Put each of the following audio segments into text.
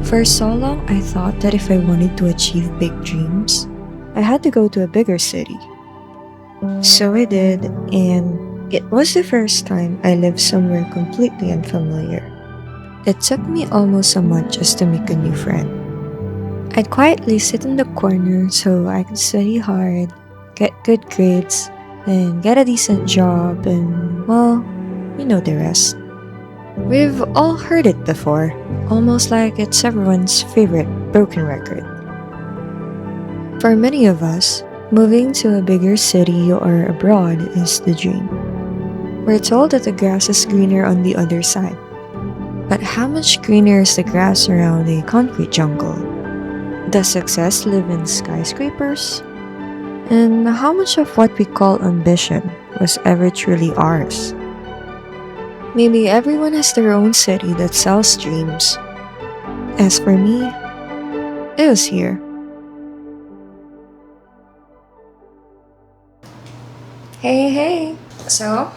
For so long, I thought that if I wanted to achieve big dreams, I had to go to a bigger city. So I did, and it was the first time I lived somewhere completely unfamiliar. It took me almost a month just to make a new friend. I'd quietly sit in the corner so I could study hard, get good grades, then get a decent job, and well, you know the rest. We've all heard it before, almost like it's everyone's favorite broken record. For many of us, moving to a bigger city or abroad is the dream. We're told that the grass is greener on the other side. But how much greener is the grass around a concrete jungle? Does success live in skyscrapers? And how much of what we call ambition was ever truly ours? Maybe everyone has their own city that sells dreams. As for me, it was here. Hey! So,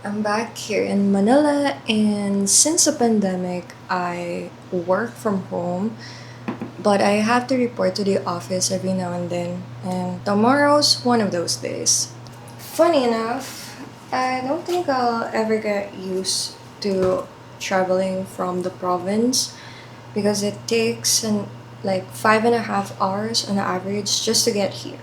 I'm back here in Manila, and since the pandemic, I work from home, but I have to report to the office every now and then, and tomorrow's one of those days. Funny enough, I don't think I'll ever get used to traveling from the province because it takes like 5.5 hours on average just to get here.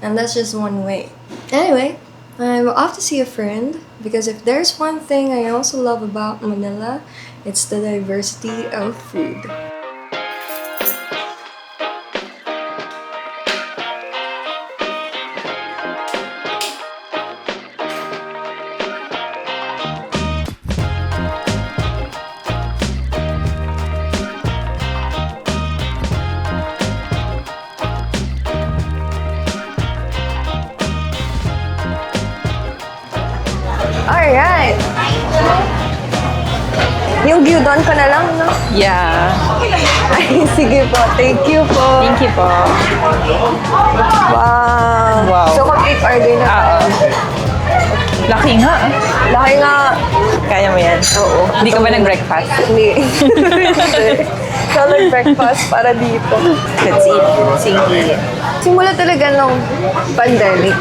And that's just one way. Anyway, I'm off to see a friend because if there's one thing I also love about Manila, it's the diversity of food. Alright! Yung gyudon ko na lang, no? Yeah. Ay, sige po. Thank you po. Thank you po. Wow. Wow. So, complete order na. Laki nga. Laki nga. Kaya mo yan? Oo. Hindi ka ba nag-breakfast? Hindi. So, breakfast para dito. Let's eat. Sige. Simula talaga nung pandemic,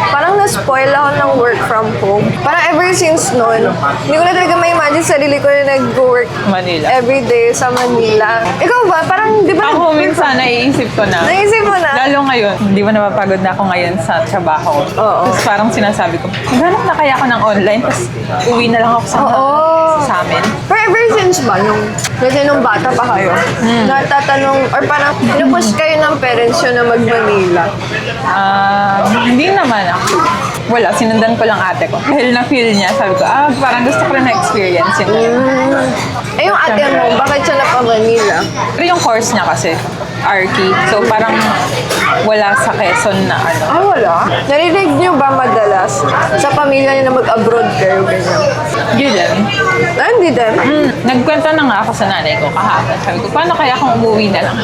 parang na-spoil ako ng work from home. Parang ever since noon, hindi ko na talaga may-imagine sarili ko na nag-work Manila. everyday sa Manila. Ikaw ba? Parang, di ba? Ako minsan naiisip ko na. Naisip mo na? Lalo ngayon, hindi mo napapagod na ako ngayon sa trabaho. Oo. Tapos parang sinasabi ko, maghanap na kaya ako ng online, tapos uwi na lang ako sa amin. Pero ever since ba, kasi nung bata pa kayo, natatanong, or parang pinupush kayo ng parents yun na mag-Manila? Hindi naman ako. Wala, sinundan ko lang ate ko. Dahil na-feel niya, sabi ko, parang gusto ko rin na-experience yun. Eh yung ate mo, bakit siya napa-Manila? Pero yung course niya kasi, Archi. So parang wala sa Quezon na ano. Wala? Narinig niyo ba madalas sa pamilya niyo na mag-abroad kayo, ganyan? Yun. Hindi din. Nagkwento na nga ako sa nanay ko kahapon. Sabi ko, paano kaya kung umuwi na lang?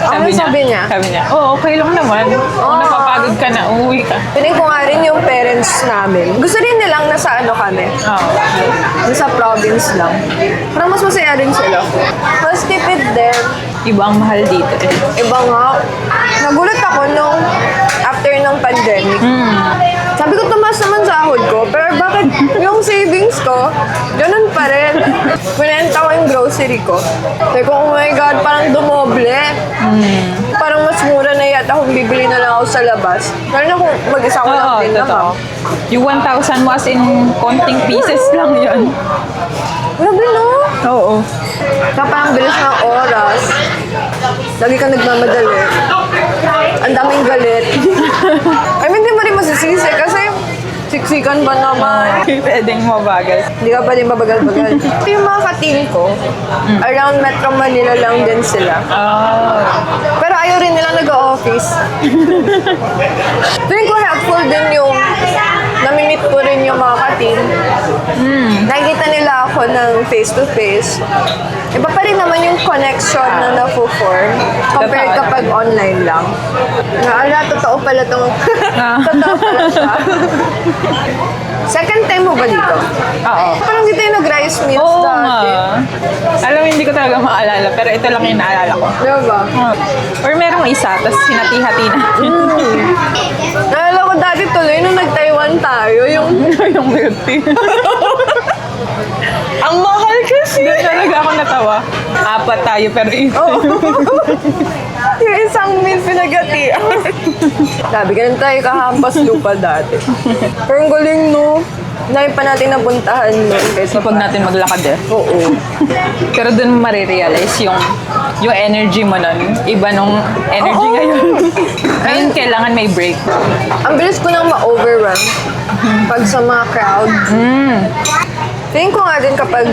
Sabi niya? Sabi niya, okay lang naman. Kung napapagod ka na, umuwi ka. Piling ko nga rin yung parents namin. Gusto rin nilang nasa kami. Nasa province lang. Parang mas masaya rin sila. Mas tipid din. Iba ang mahal dito eh. Iba nga. Nagulat ako nung after ng pandemic. Sabi ko, tumaas naman sahod ko. Pero bakit yung savings ko, ganun pa rin. Pinenta ko yung grocery ko. Sabi ko, oh my God, parang dumoble. Parang mas mura na yata kung bibili na lang ako sa labas. Lalo na kung mag-isa ko lang din totoo. naman. Yung 1,000 mo as in konting pieces lang yun. Grabe no? Oo. Kapag bilis ng oras, lagi ka nagmamadali. Ang daming galit. I mean, di mo rin masisisi kasi siksikan ba naman? Pwedeng mabagal. Hindi ka pa din mabagal-bagal. Yung mga ka-team ko, around Metro Manila lang din sila. Pero ayaw rin nila nag-office. Feeling ko helpful din yung nami-meet ko rin yung mga ka-team. Nakikita nila ako ng face-to-face. Iba pa rin naman yung connection na na-form compared kapag online lang. Totoo pala itong... Totoo pala siya. Second time mo ba dito? Oo. Parang dito yung nag-rice meals Oo dati. nga. Alam mo hindi ko talaga maalala, pero ito lang yung naalala ko. Diba? Or merong isa, tapos hinati-hati na. Naalala ko dati tuloy nung nag-Taiwan tayo, yung Yung milk tea. ang mahal kasi. Doon talaga ako natawa. Apat tayo, pero isa. Yung isang meal pinagatian. Sabi, ganun tayo kahampas lupa dati. Pero ang galing, no? Dahil pa natin napuntahan nun. So, pag natin maglakad Oo. Pero doon mo marirealize yung energy mo nun. Iba nung energy Oo. ngayon. Ngayon kailangan may break. Ang bilis ko nang ma-overrun pag sa mga crowd. Tingin ko nga din kapag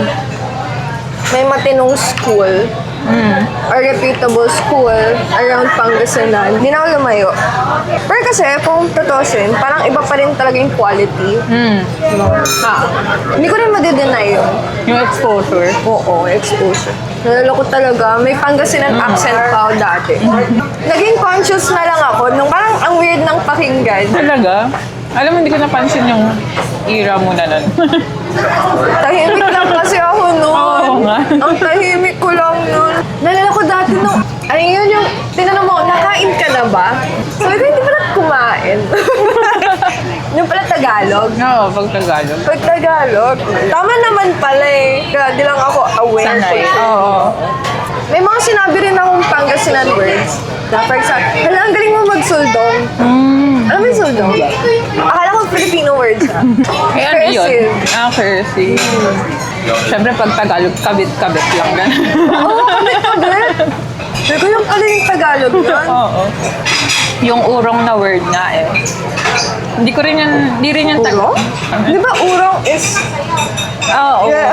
may matinong school or reputable school around Pangasinan, hindi na ako lumayo. Pero kasi, kung tutusin, parang iba pa rin talaga yung quality. Hindi ko rin madi-deny yun. Yung exposure. Oo, exposure. Nalala ko talaga, may Pangasinan accent pa ako dati. Naging conscious na lang ako nung parang ang weird ng pakinggan. Talaga? Alam mo, hindi ko napansin yung era mo na nun. Tahimik lang kasi ako noon. Oo nga. Ang tahimik ko lang noon. Nalala ko dati nung, ano yun yung, tinanong mo, nakain ka na ba? Sabi ko, hindi pala kumain. Yung pala Tagalog. Oo, pag Tagalog. Pag Tagalog, tama naman pala eh. Kaya di lang ako aware ko. Sanay. Oo. May mga sinabi rin akong Pangasinan words. Na for example, hala, ang galing mo magsuldong. Alam mo yung suldong? Akala ko Filipino words ah. Eh, ano yun? Cursive. Cursive. Siyempre, pag Tagalog, kabit-kabit lang ganun. Oo, kabit-kabit. Sabi ko yung pala yung Tagalog yun. Oo. Yung urong na word nga Hindi rin yan Urong? Di ba urong is Oo. Yeah.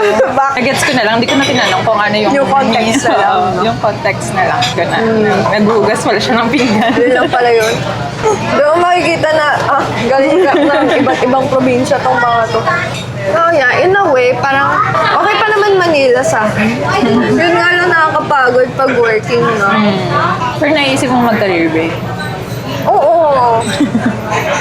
Nagets ko na lang, hindi ko na tinanong kung ano yung... Yung context na lang. Oo, yung context na lang. Naghugas pala siya ng pinggan. yun lang pala yun? Doon makikita na galing ka ng iba't ibang probinsya tong mga to. So yeah, in a way, parang okay pa naman Manila sa akin. Yun nga lang nakakapagod pag working, no? Pero naisip mo mag-career break. Oo.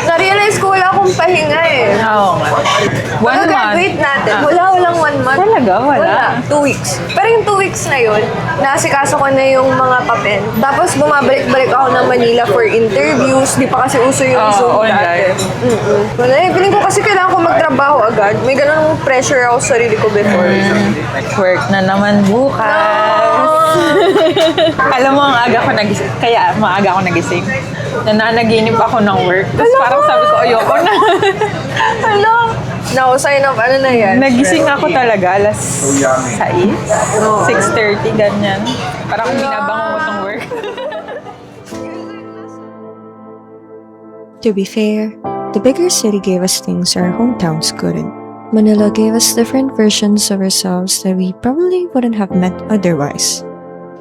Na-realize ko wala akong pahinga eh. Oo nga. 1 month. Pag-graduate natin, walang 1 month. Talaga? Wala? 2 weeks. Pero yung 2 weeks na yun, naasikaso ko na yung mga papel. Tapos bumabalik-balik ako ng Manila for interviews. Di pa kasi uso yung Zoom online. dati. Wala eh. Feeling ko kasi kailangan ko magtrabaho agad. May ganun pressure ako sa sarili ko before. Work na naman bukas. Alam mo, ang aga ko nagising. Kaya, maaga ako nagising. Nananaginip ako ng work. Tapos parang sabi ko, ayoko na. Hello? Now, sign up, ano na yan? Nagising ako talaga, alas 6, 6:30, ganyan. Parang binabango ko tong work. To be fair, the bigger city gave us things our hometowns couldn't. Manila gave us different versions of ourselves that we probably wouldn't have met otherwise.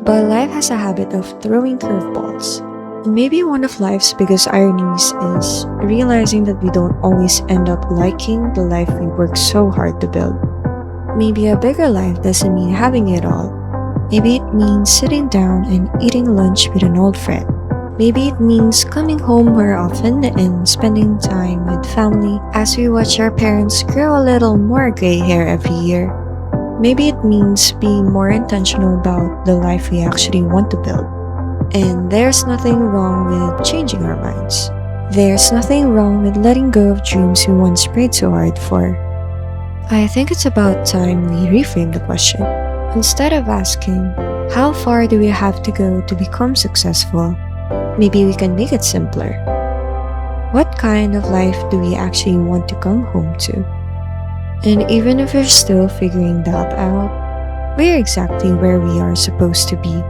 But life has a habit of throwing curveballs. And maybe one of life's biggest ironies is realizing that we don't always end up liking the life we work so hard to build. Maybe a bigger life doesn't mean having it all. Maybe it means sitting down and eating lunch with an old friend. Maybe it means coming home more often and spending time with family as we watch our parents grow a little more gray hair every year. Maybe it means being more intentional about the life we actually want to build. And there's nothing wrong with changing our minds. There's nothing wrong with letting go of dreams we once prayed so hard for. I think it's about time we reframe the question. Instead of asking, how far do we have to go to become successful? Maybe we can make it simpler. What kind of life do we actually want to come home to? And even if we're still figuring that out, we're exactly where we are supposed to be.